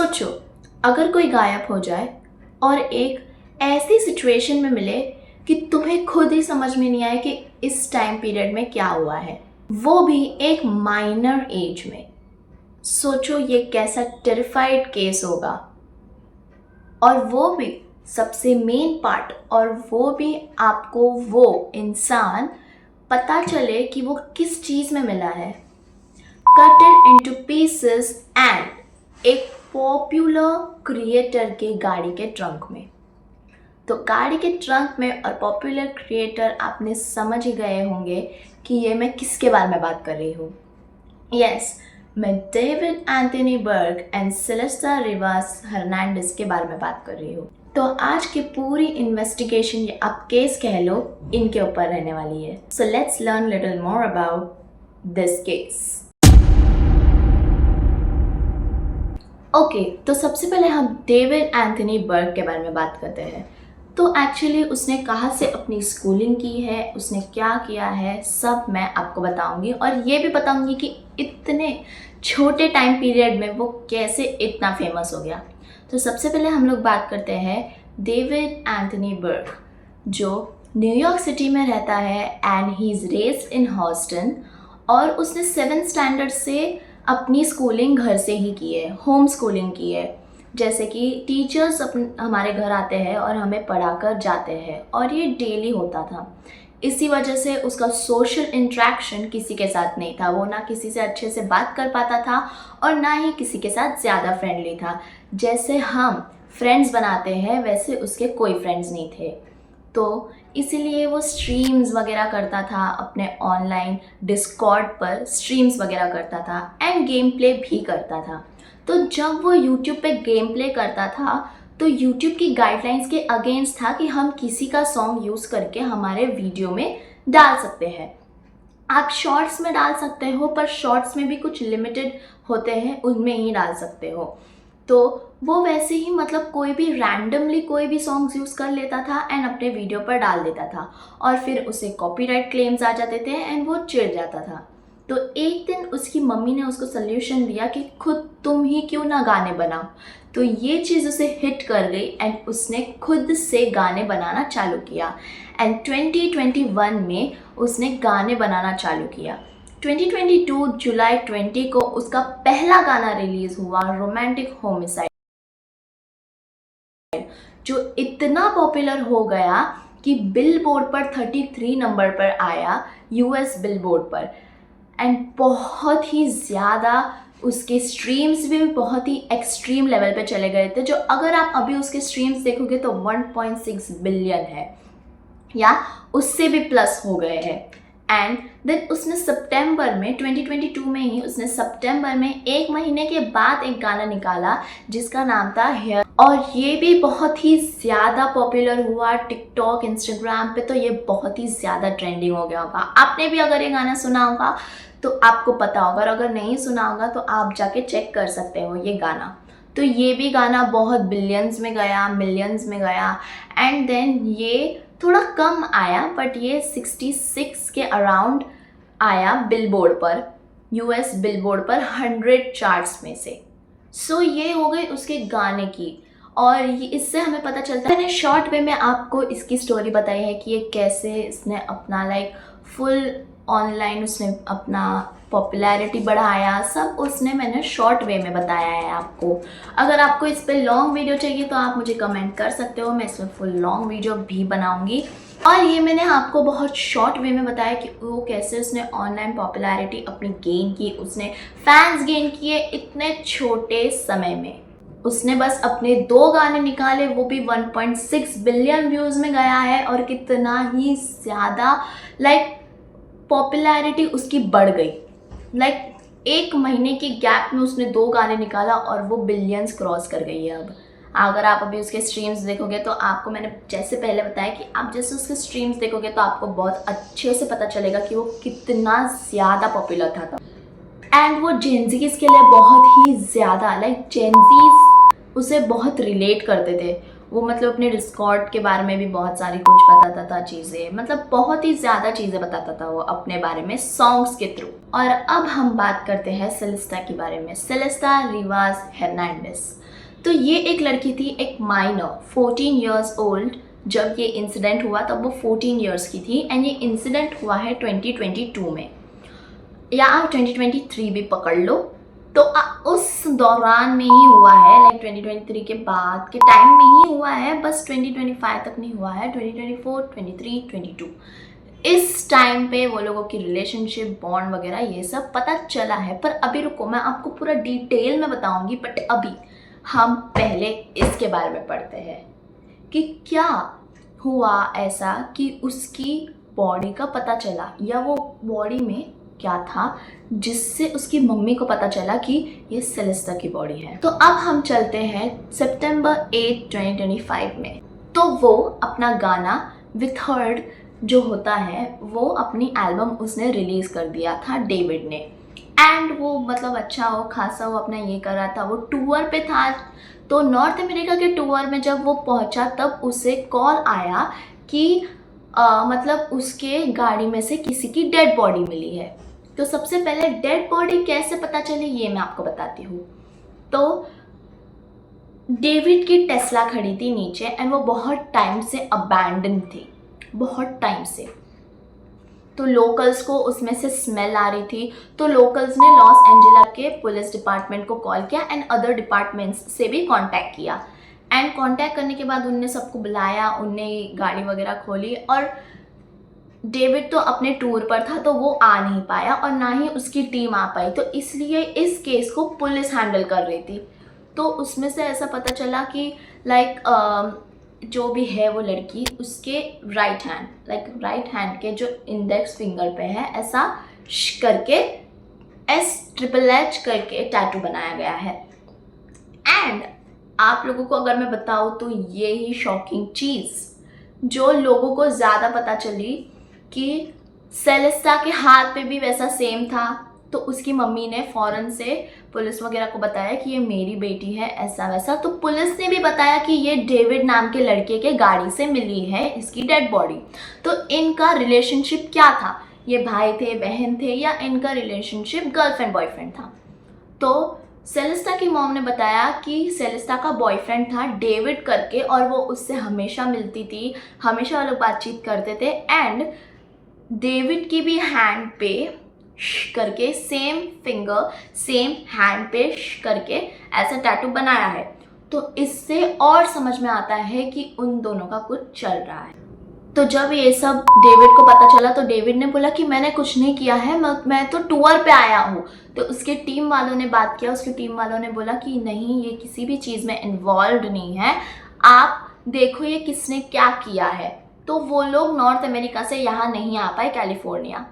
सोचो, अगर कोई गायब हो जाए और एक ऐसी सिचुएशन में मिले कि तुम्हें खुद ही समझ में नहीं आए कि इस टाइम पीरियड में क्या हुआ है, वो भी एक माइनर एज में। सोचो ये कैसा टेरिफाइड केस होगा। और वो भी सबसे मेन पार्ट, और वो भी आपको वो इंसान पता चले कि वो किस चीज़ में मिला है। कटेड इनटू पीसेस एंड एक पॉपुलर क्रिएटर के गाड़ी के ट्रंक में। तो गाड़ी के ट्रंक में और पॉपुलर क्रिएटर, आपने समझ ही गए होंगे कि ये मैं किसके बारे में बात कर रही हूँ। यस, मैं David Anthony Berg and Celesta Rivas Hernandez के बारे में बात कर रही हूँ। तो आज की पूरी इन्वेस्टिगेशन, ये आप केस कह लो, इनके ऊपर रहने वाली है। So let's learn little more about this case. Okay, तो सबसे पहले हम डेविड एंथनी बर्ग के बारे में बात करते हैं। तो एक्चुअली उसने कहाँ से अपनी स्कूलिंग की है, उसने क्या किया है, सब मैं आपको बताऊंगी। और ये भी बताऊंगी कि इतने छोटे टाइम पीरियड में वो कैसे इतना फेमस हो गया। तो सबसे पहले हम लोग बात करते हैं डेविड एंथनी बर्ग, जो न्यूयॉर्क सिटी में रहता है and he is raised in Houston. और उसने 7th स्टैंडर्ड से अपनी स्कूलिंग घर से ही की है, होम स्कूलिंग की है। जैसे कि टीचर्स हमारे घर आते हैं और हमें पढ़ाकर जाते हैं, और ये डेली होता था। इसी वजह से उसका सोशल इंटरेक्शन किसी के साथ नहीं था। वो ना किसी से अच्छे से बात कर पाता था और ना ही किसी के साथ ज़्यादा फ्रेंडली था। जैसे हम फ्रेंड्स बनाते हैं वैसे उसके कोई फ्रेंड्स नहीं थे। तो इसीलिए वो स्ट्रीम्स वगैरह करता था, अपने ऑनलाइन डिस्कॉर्ड पर स्ट्रीम्स वगैरह करता था एंड गेम प्ले भी करता था। तो जब वो यूट्यूब पे गेम प्ले करता था तो यूट्यूब की गाइडलाइंस के अगेंस्ट था कि हम किसी का सॉन्ग यूज़ करके हमारे वीडियो में डाल सकते हैं। आप शॉर्ट्स में डाल सकते हो, पर शॉर्ट्स में भी कुछ लिमिटेड होते हैं, उनमें ही डाल सकते हो। तो वो वैसे ही मतलब कोई भी रैंडमली कोई भी सॉन्ग्स यूज़ कर लेता था एंड अपने वीडियो पर डाल देता था, और फिर उसे कॉपीराइट क्लेम्स आ जाते थे एंड वो चिढ़ जाता था। तो एक दिन उसकी मम्मी ने उसको सल्यूशन दिया कि खुद तुम ही क्यों ना गाने बनाओ। तो ये चीज़ उसे हिट कर गई एंड उसने खुद से गाने बनाना चालू किया। एंड 2021 में उसने गाने बनाना चालू किया। 2022 जुलाई 20 को उसका पहला गाना रिलीज हुआ, रोमांटिक होमिसाइड, जो इतना पॉपुलर हो गया कि बिलबोर्ड पर 33 नंबर पर आया, यूएस बिलबोर्ड पर। एंड बहुत ही ज़्यादा उसके स्ट्रीम्स भी बहुत ही एक्सट्रीम लेवल पे चले गए थे, जो अगर आप अभी उसके स्ट्रीम्स देखोगे तो 1.6 बिलियन है या उससे भी प्लस हो गए हैं। एंड देन उसने सितंबर में 2022 में ही उसने सितंबर में 1 महीने के बाद एक गाना निकाला जिसका नाम था हेयर, और ये भी बहुत ही ज़्यादा पॉपुलर हुआ टिकटॉक, इंस्टाग्राम पे। तो ये बहुत ही ज़्यादा ट्रेंडिंग हो गया होगा। आपने भी अगर ये गाना सुना होगा तो आपको पता होगा, और अगर नहीं सुना होगा तो आप जाके चेक कर सकते हो ये गाना। तो ये भी गाना बहुत बिलियंस में गया, मिलियंस में गया। एंड देन ये थोड़ा कम आया, बट ये 66 के अराउंड आया बिलबोर्ड पर, यूएस बिलबोर्ड पर 100 चार्ट्स में से। सो ये हो गई उसके गाने की। और ये इससे हमें पता चलता है, मैंने शॉर्ट वे में आपको इसकी स्टोरी बताई है कि ये कैसे इसने अपना फुल ऑनलाइन उसने अपना पॉपुलैरिटी बढ़ाया, सब उसने मैंने शॉर्ट वे में बताया है आपको। अगर आपको इस पे लॉन्ग वीडियो चाहिए तो आप मुझे कमेंट कर सकते हो, मैं इसमें फुल लॉन्ग वीडियो भी बनाऊंगी। और ये मैंने आपको बहुत शॉर्ट वे में बताया कि वो कैसे उसने ऑनलाइन पॉपुलैरिटी अपनी गेन की, उसने फैंस गेन किए इतने छोटे समय में। उसने बस अपने 2 गाने निकाले, वो भी 1.6 बिलियन व्यूज़ में गया है, और कितना ही ज़्यादा पॉपुलैरिटी उसकी बढ़ गई। 1 महीने के गैप में उसने 2 गाने निकाला और वो बिलियंस क्रॉस कर गई है। अब अगर आप अभी उसके स्ट्रीम्स देखोगे तो आपको, मैंने जैसे पहले बताया कि आप जैसे उसके स्ट्रीम्स देखोगे तो आपको बहुत अच्छे से पता चलेगा कि वो कितना ज़्यादा पॉपुलर था। एंड वो जेनजीज के लिए बहुत ही ज़्यादा जेनजीज उसे बहुत रिलेट करते थे। वो मतलब अपने डिस्कॉर्ड के बारे में भी बहुत सारी कुछ बताता था चीज़ें, मतलब बहुत ही ज़्यादा चीज़ें बताता था वो अपने बारे में सॉन्ग्स के थ्रू। और अब हम बात करते हैं सेलेस्टा के बारे में, सेलेस्टा रिवास हर्नांडिस। तो ये एक लड़की थी, एक माइनर 14 इयर्स ओल्ड। जब ये इंसिडेंट हुआ तब वो 14 इयर्स की थी एंड ये इंसिडेंट हुआ है 2022 में, या आप 2023 भी पकड़ लो। तो उस दौरान में ही हुआ है, लाइक 2023 के बाद के टाइम में ही हुआ है, बस 2025 तक नहीं हुआ है। 2024, 23, 22 इस टाइम पे वो लोगों की रिलेशनशिप, बॉन्ड वगैरह ये सब पता चला है। पर अभी रुको, मैं आपको पूरा डिटेल में बताऊंगी, बट अभी हम पहले इसके बारे में पढ़ते हैं कि क्या हुआ ऐसा कि उसकी बॉडी का पता चला, या वो बॉडी में क्या था जिससे उसकी मम्मी को पता चला कि ये सेलेस्टा की बॉडी है। तो अब हम चलते हैं सितंबर 8, 2025 में। तो वो अपना गाना विथ हर्ड जो होता है, वो अपनी एल्बम उसने रिलीज कर दिया था डेविड ने। एंड वो मतलब अच्छा हो खासा वो अपना ये कर रहा था, वो टूर पे था। तो नॉर्थ अमेरिका के टूर में जब वो पहुंचा तब उसे कॉल आया कि मतलब उसके गाड़ी में से किसी की डेड बॉडी मिली है। तो सबसे पहले डेड बॉडी कैसे पता चली ये मैं आपको बताती हूँ। तो डेविड की टेस्ला खड़ी थी नीचे एंड वो बहुत टाइम से अबैंडन थी, बहुत टाइम से। तो लोकल्स को उसमें से स्मेल आ रही थी। तो लोकल्स ने लॉस एंजेलिस के पुलिस डिपार्टमेंट को कॉल किया एंड अदर डिपार्टमेंट्स से भी कांटेक्ट किया। एंड कांटेक्ट करने के बाद उनने सबको बुलाया, उनने गाड़ी वगैरह खोली। और डेविड तो अपने टूर पर था तो वो आ नहीं पाया और ना ही उसकी टीम आ पाई, तो इसलिए इस केस को पुलिस हैंडल कर रही थी। तो उसमें से ऐसा पता चला कि लाइक जो भी है वो लड़की, उसके राइट हैंड के जो इंडेक्स फिंगर पे है ऐसा करके SHHH करके टैटू बनाया गया है। एंड आप लोगों को अगर मैं बताऊँ तो ये ही शॉकिंग चीज़ जो लोगों को ज़्यादा पता चली कि सेलेस्टा के हाथ पे भी वैसा सेम था। तो उसकी मम्मी ने फ़ौरन से पुलिस वगैरह को बताया कि ये मेरी बेटी है, ऐसा वैसा। तो पुलिस ने भी बताया कि ये डेविड नाम के लड़के के गाड़ी से मिली है इसकी डेड बॉडी। तो इनका रिलेशनशिप क्या था, ये भाई थे, बहन थे, या इनका रिलेशनशिप गर्लफ्रेंड बॉयफ्रेंड था। तो सेलेस्टा की मॉम ने बताया कि सेलेस्टा का बॉयफ्रेंड था डेविड करके, और वो उससे हमेशा मिलती थी, हमेशा वो लोग बातचीत करते थे। एंड डेविड की भी हैंड पे करके सेम फिंगर सेम हैंड पे करके ऐसा टैटू बनाया है। तो इससे और समझ में आता है कि उन दोनों का कुछ चल रहा है। तो जब ये सब डेविड को पता चला तो डेविड ने बोला कि मैंने कुछ नहीं किया है, मैं तो टूर पे आया हूँ। तो उसके टीम वालों ने बात किया, उसके टीम वालों ने बोला कि नहीं, ये किसी भी चीज़ में इन्वॉल्व नहीं है, आप देखो ये किसने क्या किया है। तो वो लोग नॉर्थ अमेरिका से यहाँ नहीं आ पाए, कैलिफोर्निया।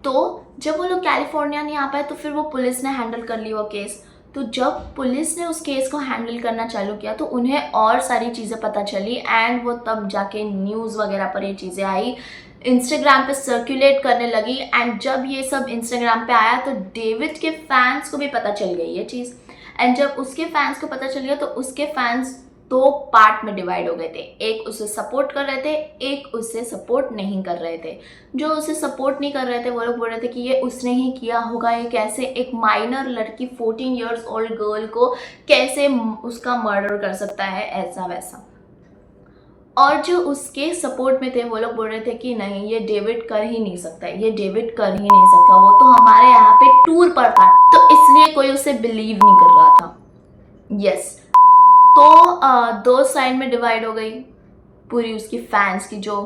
तो जब वो लोग कैलिफोर्निया नहीं आ पाए तो फिर वो पुलिस ने हैंडल कर ली वो केस। तो जब पुलिस ने उस केस को हैंडल करना चालू किया तो उन्हें और सारी चीज़ें पता चली। एंड वो तब जाके न्यूज़ वगैरह पर ये चीज़ें आई, इंस्टाग्राम पे सर्कुलेट करने लगी। एंड जब ये सब इंस्टाग्राम पे आया तो डेविड के फैंस को भी पता चल गई ये चीज़। एंड जब उसके फैंस को पता चल गया तो उसके फैंस दो पार्ट में डिवाइड हो गए थे, एक उसे सपोर्ट कर रहे थे, एक उसे सपोर्ट नहीं कर रहे थे। जो उसे सपोर्ट नहीं कर रहे थे वो लोग बोल रहे थे कि ये उसने ही किया होगा, ये कैसे एक माइनर लड़की 14 इयर्स ओल्ड गर्ल को कैसे उसका मर्डर कर सकता है, ऐसा वैसा। और जो उसके सपोर्ट में थे वो लोग बोल रहे थे कि नहीं, ये डेविड कर ही नहीं सकता, ये डेविड कर ही नहीं सकता, वो तो हमारे यहाँ पे टूर पर था, तो इसलिए कोई उसे बिलीव नहीं कर रहा था। यस। तो दो साइड में डिवाइड हो गई पूरी उसकी फैंस की जो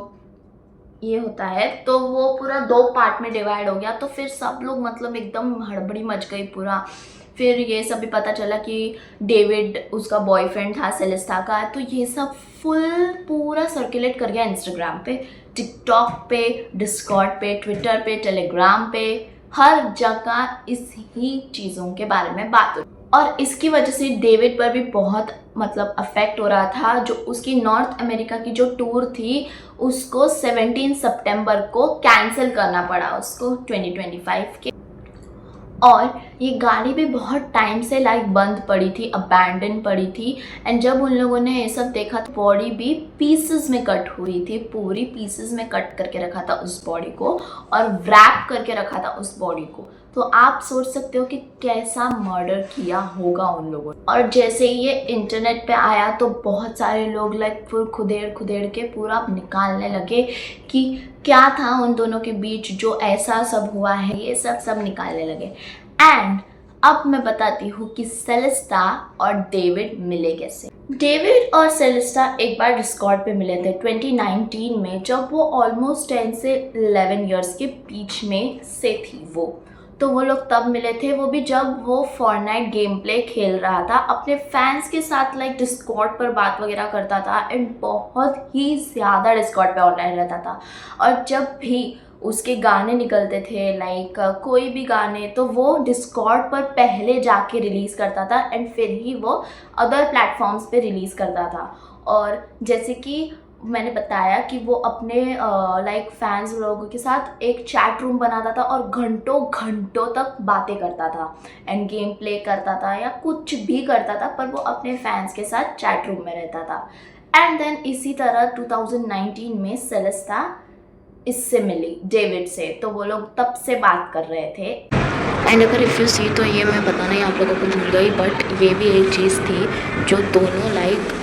ये होता है, तो वो पूरा दो पार्ट में डिवाइड हो गया। तो फिर सब लोग मतलब एकदम हड़बड़ी मच गई पूरा। फिर ये सब भी पता चला कि डेविड उसका बॉयफ्रेंड था सेलेस्टा का। तो ये सब पूरा सर्कुलेट कर गया इंस्टाग्राम पे, टिकटॉक पे, डिस्कॉर्ड पे, ट्विटर पे, टेलीग्राम पे, हर जगह इस ही चीज़ों के बारे में बात हो। और इसकी वजह से डेविड पर भी बहुत मतलब अफेक्ट हो रहा था। जो उसकी नॉर्थ अमेरिका की जो टूर थी उसको 17 सितंबर को कैंसिल करना पड़ा उसको 2025 के। और ये गाड़ी भी बहुत टाइम से लाइक बंद पड़ी थी, अबैंडन पड़ी थी। एंड जब उन लोगों ने ये सब देखा तो बॉडी भी पीसेस में कट हुई थी, पूरी पीसेस में कट करके रखा था उस बॉडी को और रैप करके रखा था उस बॉडी को। तो आप सोच सकते हो कि कैसा मर्डर किया होगा उन लोगों ने। और जैसे ही ये इंटरनेट पे आया तो बहुत सारे लोग लाइक फिर खुदेड़ के पूरा निकालने लगे कि क्या था उन दोनों के बीच जो ऐसा सब हुआ है, ये सब निकालने लगे। एंड अब मैं बताती हूँ कि सेलेस्टा और डेविड मिले कैसे। डेविड और सेलेस्टा एक बार डिस्कॉर्ड पे मिले थे 2019 में, जब वो ऑलमोस्ट 10 से 11 इयर्स के बीच में से थी वो। तो वो लोग तब मिले थे, वो भी जब वो फॉर्टनाइट गेम प्ले खेल रहा था, अपने फैंस के साथ लाइक डिस्कॉर्ड पर बात वगैरह करता था एंड बहुत ही ज़्यादा डिस्कॉर्ड पे ऑनलाइन रहता था। और जब भी उसके गाने निकलते थे लाइक कोई भी गाने, तो वो डिस्कॉर्ड पर पहले जाके रिलीज़ करता था एंड फिर ही वो अदर प्लेटफॉर्म्स पे रिलीज़ करता था। और जैसे कि मैंने बताया कि वो अपने लाइक फैंस लोगों के साथ एक चैट रूम बनाता था और घंटों घंटों तक बातें करता था एंड गेम प्ले करता था या कुछ भी करता था, पर वो अपने फैंस के साथ चैट रूम में रहता था। एंड देन इसी तरह 2019 में सेलेस्टा इससे मिली डेविड से, तो वो लोग तब से बात कर रहे थे। एंड अगर इफ़ यू सी, तो ये मैं बताना ही आप लोगों को भूल गई, बट ये भी एक चीज़ थी जो दोनों लाइक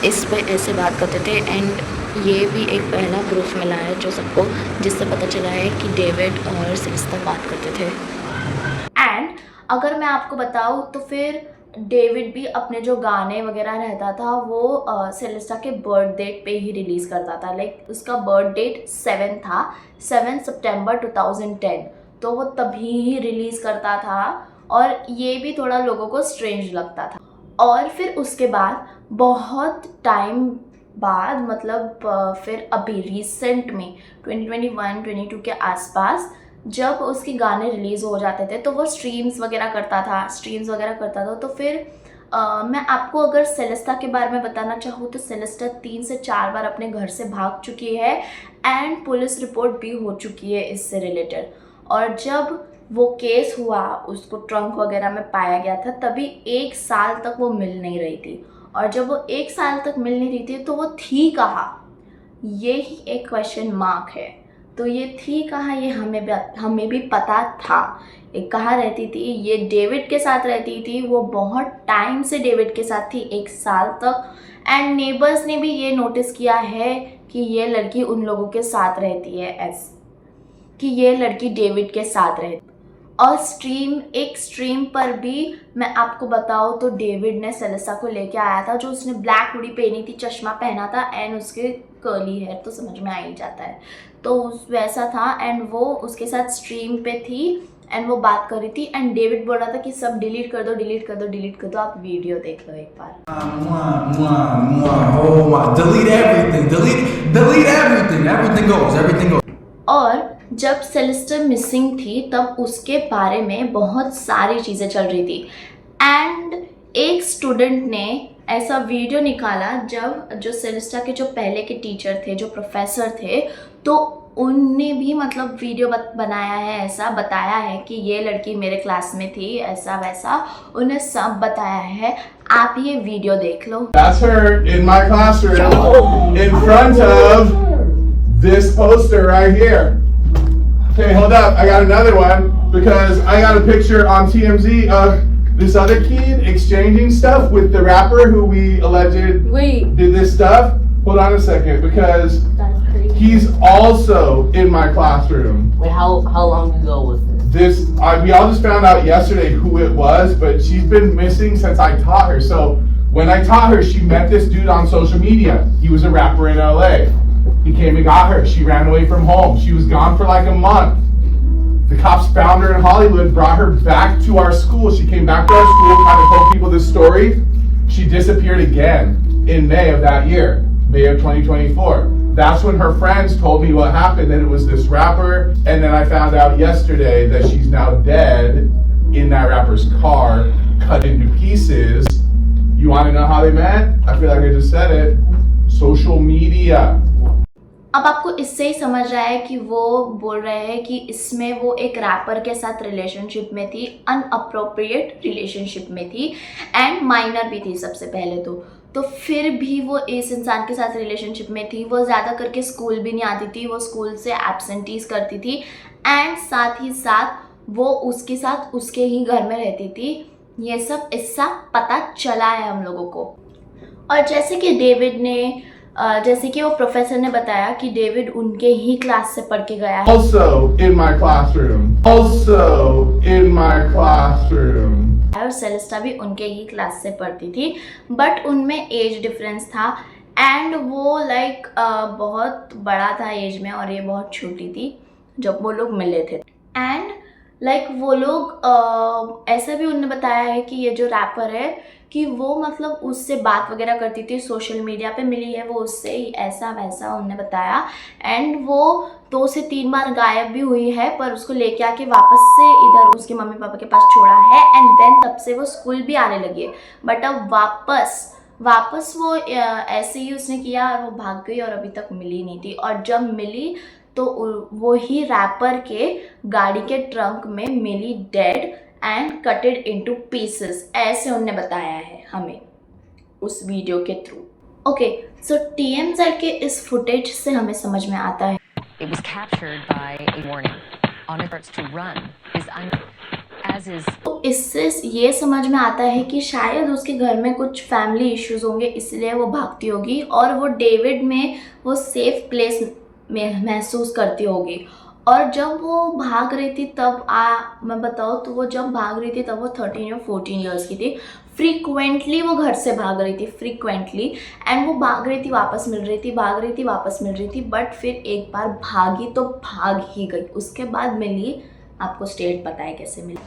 इस पे ऐसे बात करते थे। एंड ये भी एक पहला प्रूफ मिला है जो सबको, जिससे पता चला है कि डेविड और सेलेस्टा बात करते थे। एंड अगर मैं आपको बताऊँ तो फिर डेविड भी अपने जो गाने वगैरह रहता था वो सेलेस्टा के बर्थ डेट पे ही रिलीज़ करता था। लाइक उसका बर्थ डेट 7 था, 7 सितंबर 2010, तो वो तभी ही रिलीज़ करता था और ये भी थोड़ा लोगों को स्ट्रेंज लगता था। और फिर उसके बाद बहुत टाइम बाद, मतलब फिर अभी रिसेंट में 2021-22 के आसपास जब उसके गाने रिलीज़ हो जाते थे तो वो स्ट्रीम्स वगैरह करता था। तो फिर मैं आपको अगर सेलेस्टा के बारे में बताना चाहूँ तो सेलेस्टा 3 से 4 बार अपने घर से भाग चुकी है एंड पुलिस रिपोर्ट भी हो चुकी है इससे रिलेटेड। और जब वो केस हुआ, उसको ट्रंक वगैरह में पाया गया था, तभी 1 साल तक वो मिल नहीं रही थी। और जब वो 1 साल तक मिल नहीं रही थी तो वो थी कहाँ, ये ही एक क्वेश्चन मार्क है। तो ये थी कहाँ, ये हमें भी पता था। ये कहाँ रहती थी, ये डेविड के साथ रहती थी। वो बहुत टाइम से डेविड के साथ थी, 1 साल तक। एंड नेबर्स ने भी ये नोटिस किया है कि ये लड़की उन लोगों के साथ रहती है, ऐसे कि ये लड़की डेविड के साथ रहती। और एक स्ट्रीम पर भी मैं आपको बताऊँ तो डेविड ने सेलेस्टा को लेके आया था, जो उसने ब्लैक हुडी पहनी थी, चश्मा पहना था एंड उसके कर्ली हेयर, तो समझ में आ ही जाता है, तो वैसा था। एंड वो उसके साथ स्ट्रीम पे थी एंड वो बात कर रही थी एंड डेविड बोल रहा था कि सब डिलीट कर दो। आप वीडियो देख लो एक बार। Everything goes. और जब सेलेस्टा मिसिंग थी तब उसके बारे में बहुत सारी चीज़ें चल रही थी एंड एक स्टूडेंट ने ऐसा वीडियो निकाला जब जो सेलेस्टा के जो पहले के टीचर थे, जो प्रोफेसर थे, तो उनने भी मतलब वीडियो बनाया है, ऐसा बताया है कि ये लड़की मेरे क्लास में थी, ऐसा वैसा उन्हें सब बताया है। आप ये वीडियो देख लो। That's her in my classroom in front of this poster right here. Okay, hold up. I got another one because I got a picture on TMZ of this other kid exchanging stuff with the rapper who we alleged did this stuff. Hold on a second because he's also in my classroom. Wait, how long ago was this? We all just found out yesterday who it was, but she's been missing since I taught her. So when I taught her, she met this dude on social media. He was a rapper in LA. He came and got her. She ran away from home. She was gone for like a month. The cops found her in Hollywood, brought her back to our school. She came back to our school, kind of told people this story. She disappeared again in May of that year, May of 2024. That's when her friends told me what happened, that it was this rapper. And then I found out yesterday that she's now dead in that rapper's car, cut into pieces. You want to know how they met? I feel like I just said it. Social media. अब आपको इससे ही समझ रहा है कि वो बोल रहे हैं कि इसमें वो एक रैपर के साथ रिलेशनशिप में थी, अनअप्रोप्रिएट रिलेशनशिप में थी एंड माइनर भी थी सबसे पहले तो फिर भी वो इस इंसान के साथ रिलेशनशिप में थी। वो ज़्यादा करके स्कूल भी नहीं आती थी, वो स्कूल से एब्सेंटीज करती थी एंड साथ ही साथ वो उसके साथ उसके ही घर में रहती थी। ये सब इससा पता चला है हम लोगों को। और जैसे कि डेविड ने जैसे कि वो प्रोफेसर ने बताया कि डेविड उनके ही क्लास से पढ़ के गया है। Also in my classroom. Also in my classroom. और सेलेस्टा भी उनके ही क्लास से पढ़ती थी, बट उनमें एज डिफरेंस था एंड वो लाइक बहुत बड़ा था एज में और ये बहुत छोटी थी जब वो लोग मिले थे। एंड लाइक वो लोग ऐसा भी उन्होंने बताया है कि ये जो रैपर है कि वो मतलब उससे बात वगैरह करती थी, सोशल मीडिया पे मिली है वो उससे, ऐसा वैसा उन्होंने बताया। एंड वो 2 से 3 बार गायब भी हुई है, पर उसको लेके आके वापस से इधर उसके मम्मी पापा के पास छोड़ा है एंड देन तब से वो स्कूल भी आने लगी है। बट अब वापस वो ऐसे ही उसने किया और वो भाग गई और अभी तक मिली नहीं थी। और जब मिली तो वो ही रैपर के गाड़ी के ट्रंक में मिली dead and cutted into pieces, ऐसे उन्होंने बताया है हमें उस वीडियो के थ्रू। ओके, सो TMZ के इस फुटेज से हमें समझ में आता है It was captured by a warning on efforts to run is as is तो इससे ये समझ में आता है कि शायद उसके घर में कुछ फैमिली इश्यूज होंगे, इसलिए वो भागती होगी और वो डेविड में वो सेफ प्लेस में महसूस करती होगी। और जब वो भाग रही थी तब मैं बताऊँ तो वो जब भाग रही थी तब वो 13 या 14 ईयर्स की थी। फ्रीक्वेंटली वो घर से भाग रही थी, फ्रीक्वेंटली, एंड वो भाग रही थी वापस मिल रही थी, भाग रही थी वापस मिल रही थी, बट फिर एक बार भागी तो भाग ही गई, उसके बाद मिली। आपको स्टेट पता है कैसे मिली।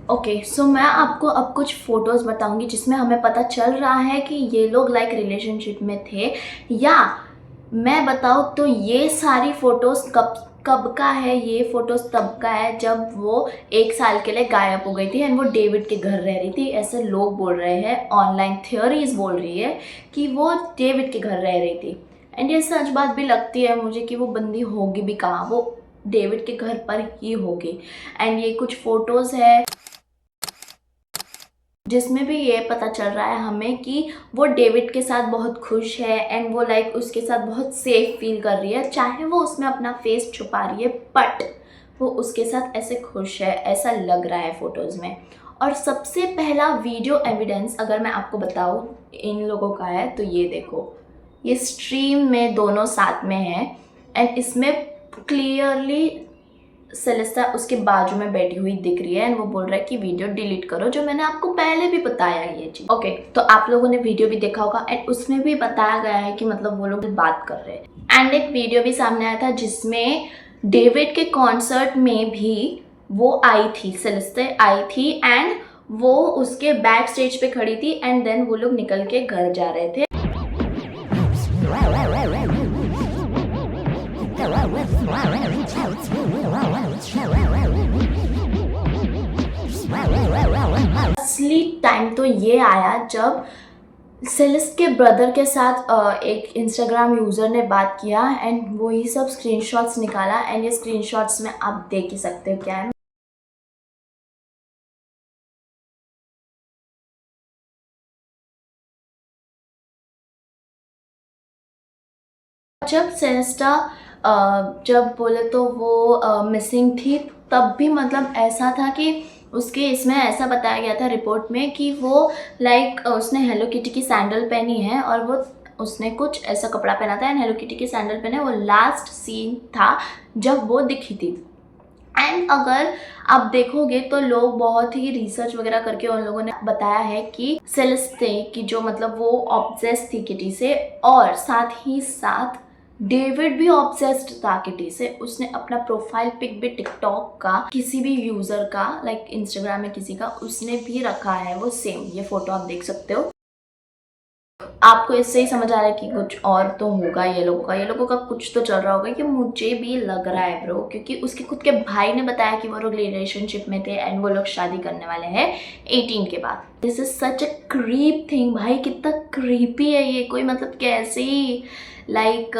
ओके, सो मैं आपको अब कुछ फ़ोटोज़ बताऊंगी जिसमें हमें पता चल रहा है कि ये लोग लाइक रिलेशनशिप में थे, या मैं बताऊँ तो ये सारी फ़ोटोज़ कब का है, ये फ़ोटोज़ तब का है जब वो 1 साल के लिए गायब हो गई थी एंड वो डेविड के घर रह रही थी। ऐसे लोग बोल रहे हैं, ऑनलाइन थियोरीज बोल रही है कि वो डेविड के घर रह रही थी। एंड ये सच बात भी लगती है मुझे कि वो बंदी होगी भी कहाँ, वो डेविड के घर पर ही होगी। एंड ये कुछ फ़ोटोज़ है जिसमें भी ये पता चल रहा है हमें कि वो डेविड के साथ बहुत खुश है एंड वो लाइक उसके साथ बहुत सेफ फील कर रही है, चाहे वो उसमें अपना फेस छुपा रही है बट वो उसके साथ ऐसे खुश है, ऐसा लग रहा है फ़ोटोज़ में। और सबसे पहला वीडियो एविडेंस अगर मैं आपको बताऊँ इन लोगों का है तो ये देखो, ये स्ट्रीम में दोनों साथ में हैं एंड इसमें क्लियरली सेलेस्टा उसके बाजू में बैठी हुई दिख रही है एंड वो बोल रहा है कि वीडियो डिलीट करो, जो मैंने आपको पहले भी बताया है ये चीज़। ओके, तो आप लोगों ने वीडियो भी देखा होगा एंड उसमें भी बताया गया है कि मतलब वो लोग बात कर रहे हैं। एंड एक वीडियो भी सामने आया था जिसमें डेविड के कॉन्सर्ट में भी वो आई थी, सेलेस्टा आई थी एंड वो उसके बैक स्टेज पे खड़ी थी एंड देन वो लोग निकल के घर जा रहे थे। असली टाइम तो ये आया जब सेलेस्ट के ब्रदर के साथ एक इंस्टाग्राम यूज़र ने बात किया एंड वो ही सब स्क्रीनशॉट्स निकाला एंड ये स्क्रीनशॉट्स में आप देख ही सकते हो क्या है। जब सेलेस्टा जब बोले तो वो मिसिंग थी तब भी मतलब ऐसा था कि उसके इसमें ऐसा बताया गया था रिपोर्ट में कि वो लाइक उसने हेलो किटी की सैंडल पहनी है और वो उसने कुछ ऐसा कपड़ा पहना था एंड हेलो किटी की सैंडल पहने, वो लास्ट सीन था जब वो दिखी थी। एंड अगर आप देखोगे तो लोग बहुत ही रिसर्च वगैरह करके उन लोगों ने बताया है कि सेलेस्टे की जो मतलब वो ऑब्सेस्ड थी किटी से और साथ ही साथ डेविड भी ऑब्सेस्ड था किटी से। उसने अपना प्रोफाइल पिक भी टिकटॉक का किसी भी यूज़र का लाइक इंस्टाग्राम में किसी का उसने भी रखा है वो सेम, ये फ़ोटो आप देख सकते हो। आपको इससे ही समझ आ रहा है कि कुछ और तो होगा ये लोगों का कुछ तो चल रहा होगा, कि मुझे भी लग रहा है ब्रो, क्योंकि उसके खुद के भाई ने बताया कि वो लोग रिलेशनशिप में थे एंड वो लोग शादी करने वाले हैं 18 के बाद। This is such a creep thing भाई, कितना क्रीपी है ये। कोई मतलब कैसे ही लाइक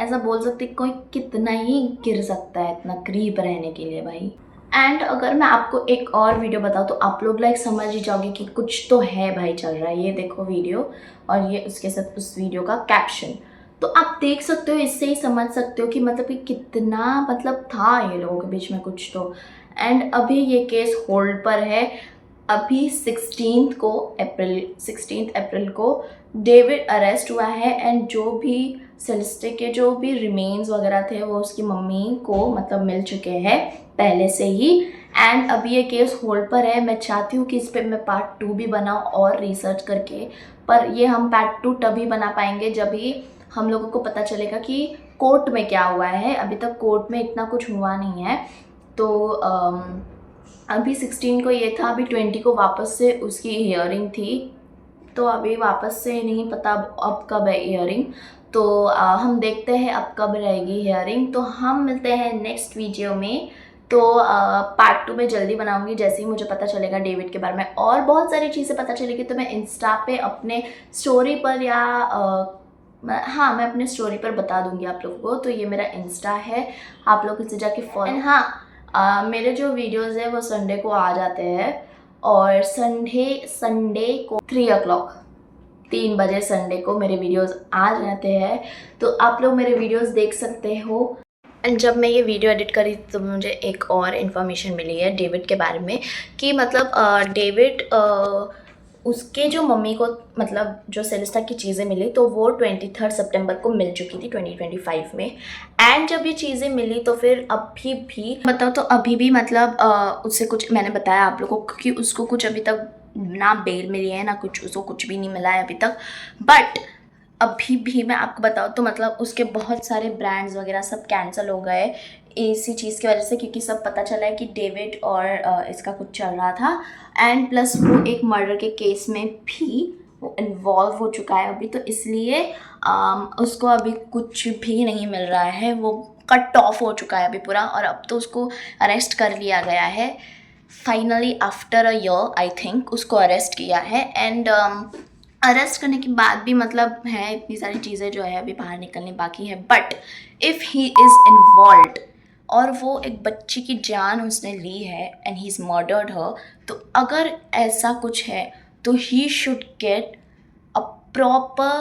ऐसा बोल सकते कोई कितना ही गिर सकता है इतना क्रीप रहने के लिए भाई। एंड अगर मैं आपको एक और वीडियो बताऊँ तो आप लोग लाइक समझ ही जाओगे कि कुछ तो है भाई चल रहा है। ये देखो वीडियो और ये उसके साथ उस वीडियो का कैप्शन। तो आप देख सकते हो, इससे ही समझ सकते हो कि मतलब कि कितना मतलब था ये लोगों के बीच में कुछ तो। एंड अभी ये केस होल्ड पर है। अभी 16 अप्रैल को डेविड अरेस्ट हुआ है एंड जो भी सेलेस्टे के जो भी रिमेन्स वगैरह थे वो उसकी मम्मी को मतलब मिल चुके हैं पहले से ही। एंड अभी ये केस होल्ड पर है। मैं चाहती हूँ कि इस पर मैं पार्ट 2 भी बनाऊँ और रिसर्च करके, पर ये हम पार्ट 2 तभी बना पाएंगे जब ही हम लोगों को पता चलेगा कि कोर्ट में क्या हुआ है। अभी तक कोर्ट में इतना कुछ हुआ नहीं है। तो अभी 16 को ये था, अभी 20 को वापस से उसकी हियरिंग थी। तो अभी वापस से नहीं पता अब कब है हियरिंग। तो हम देखते हैं अब कब रहेगी हियरिंग। तो हम मिलते हैं नेक्स्ट वीडियो में। तो पार्ट 2 में जल्दी बनाऊंगी जैसे ही मुझे पता चलेगा डेविड के बारे में, और बहुत सारी चीज़ें पता चलेगी तो मैं इंस्टा पे अपने स्टोरी पर या मैं अपने स्टोरी पर बता दूंगी आप लोगों को। तो ये मेरा इंस्टा है, आप लोग इसे जाके फॉलो। हाँ, मेरे जो वीडियोस है वो संडे को आ जाते हैं, और संडे को 3 बजे संडे को मेरे वीडियोस आ जाते हैं। तो आप लोग मेरे वीडियोस देख सकते हो। एंड जब मैं ये वीडियो एडिट करी तो मुझे एक और इन्फॉर्मेशन मिली है डेविड के बारे में कि मतलब डेविड उसके जो मम्मी को मतलब जो सेलेस्टा की चीज़ें मिली तो वो 23 सितंबर को मिल चुकी थी 2025 में। एंड जब ये चीज़ें मिली तो फिर अभी भी बताओ तो अभी भी मतलब उससे कुछ मैंने बताया आप लोगों को कि उसको कुछ अभी तक ना बेल मिली है ना कुछ, उसको कुछ भी नहीं मिला है अभी तक। बट अभी भी मैं आपको बताऊँ तो मतलब उसके बहुत सारे ब्रांड्स वगैरह सब कैंसिल हो गए इसी चीज़ की वजह से, क्योंकि सब पता चला है कि डेविड और इसका कुछ चल रहा था। एंड प्लस वो एक मर्डर के केस में भी वो इन्वॉल्व हो चुका है अभी, तो इसलिए उसको अभी कुछ भी नहीं मिल रहा है। वो कट ऑफ हो चुका है अभी पूरा, और अब तो उसको अरेस्ट कर लिया गया है finally after a year I think उसको अरेस्ट किया है। एंड अरेस्ट करने के बाद भी मतलब है इतनी सारी चीज़ें जो है अभी बाहर निकलने बाकी है। But if he is involved और वो एक बच्ची की जान उसने ली है एंड ही इज़ मर्डर्ड हर, तो अगर ऐसा कुछ है तो he should get a proper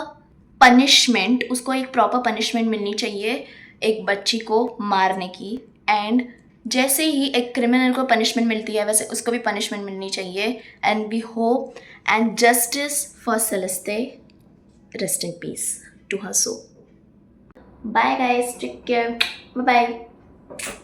punishment. उसको एक प्रॉपर पनिशमेंट मिलनी चाहिए एक बच्ची को मारने की। एंड जैसे ही एक क्रिमिनल को पनिशमेंट मिलती है वैसे उसको भी पनिशमेंट मिलनी चाहिए। And we hope and justice for Celeste, rest in peace to her soul. Bye guys, take care, bye bye.